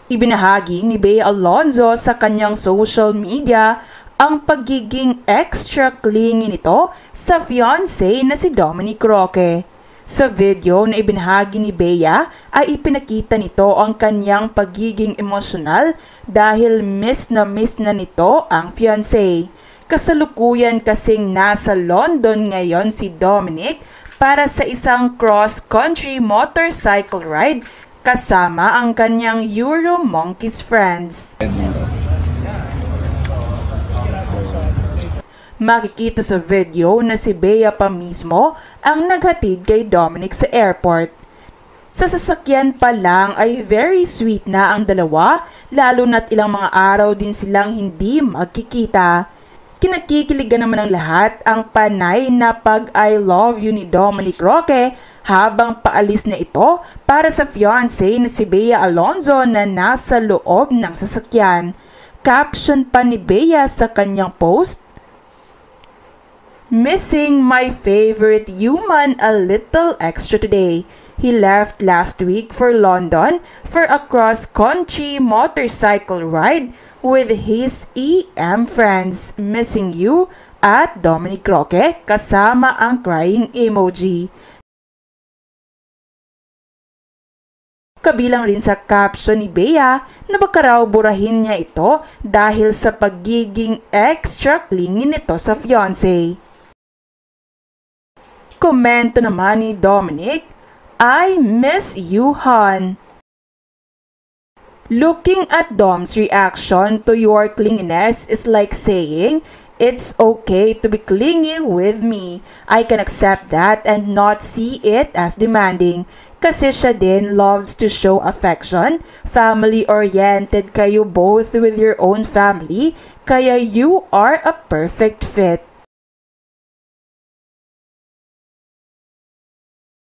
Ibinahagi ni Bea Alonzo sa kanyang social media ang pagiging extra clingy nito sa fiancé na si Dominic Roque. Sa video na ibinahagi ni Bea ay ipinakita nito ang kanyang pagiging emosyonal dahil miss na nito ang fiancé. Kasalukuyan kasing nasa London ngayon si Dominic para sa isang cross-country motorcycle ride kasama ang kanyang Euro Monkeys friends. Makikita sa video na si Bea pa mismo ang naghatid kay Dominic sa airport. Sa sasakyan pa lang ay very sweet na ang dalawa, lalo na't ilang mga araw din silang hindi magkikita. Kinakikiligan naman ng lahat ang panay na pag-I love you ni Dominic Roque habang paalis na ito para sa fiancé na si Bea Alonzo na nasa loob ng sasakyan. Caption pa ni Bea sa kanyang post, "Missing my favorite human a little extra today. He left last week for London for a cross-country motorcycle ride with his EM friends. Missing you," at Dominic Roque kasama ang crying emoji. Kabilang rin sa caption ni Bea na baka raw burahin niya ito dahil sa pagiging extra clingy nito sa fiancé. Komento naman ni Dominic, "I miss you, hon." Looking at Dom's reaction to your clinginess is like saying, "It's okay to be clingy with me. I can accept that and not see it as demanding." Kasi siya din loves to show affection, family-oriented kayo both with your own family, kaya you are a perfect fit.